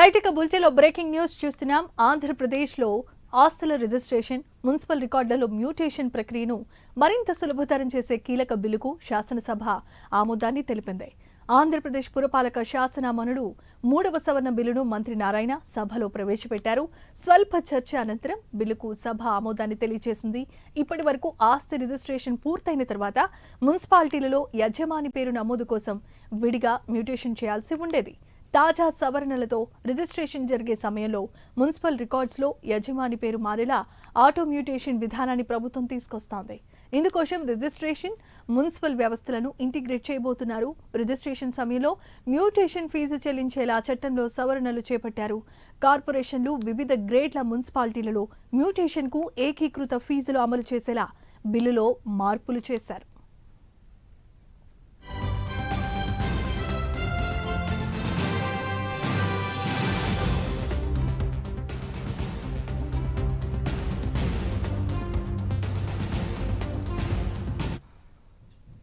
Right ఇక బులెటిన్లో breaking news చూస్తున్నాం. ఆంధ్రప్రదేశ్లో ఆస్తుల రిజిస్ట్రేషన్, మున్సిపల్ రికార్డులలో మ్యూటేషన్ ప్రక్రియను మరింత సులభతరం చేసే కీలక బిల్లుకు శాసనసభ ఆమోదాన్ని తెలిపింది. ఆంధ్రప్రదేశ్ పురపాలక శాసనమనుడు 3వ సవరణ బిల్లును మంత్రి నారాయణ సభలో ప్రవేశపెట్టారు. స్వల్ప చర్చ అనంతరం బిల్లుకు సభ ఆమోదాన్ని తెలియజేసింది. ఇప్పటి వరకు ఆస్తి రిజిస్ట్రేషన్ పూర్తయిన తర్వాత మున్సిపాలిటీలలో యజమాని పేరు నమోదు కోసం విడిగా మ్యూటేషన్ చేయాల్సి ఉండేది. తాజా సవరణలతో రిజిస్ట్రేషన్ జరిగే సమయంలో మున్సిపల్ రికార్డ్స్లో యజమాని పేరు మారేలా ఆటో మ్యూటేషన్ విధానాన్ని ప్రభుత్వం తీసుకొస్తోంది. ఇందుకోసం రిజిస్ట్రేషన్, మున్సిపల్ వ్యవస్థలను ఇంటిగ్రేట్ చేయబోతున్నారు. రిజిస్ట్రేషన్ సమయంలో మ్యూటేషన్ ఫీజు చెల్లించేలా చట్టంలో సవరణలు చేపట్టారు. కార్పొరేషన్లు, వివిధ గ్రేడ్ల మున్సిపాలిటీలలో మ్యూటేషన్కు ఏకీకృత ఫీజులు అమలు చేసేలా బిల్లులో మార్పులు చేశారు.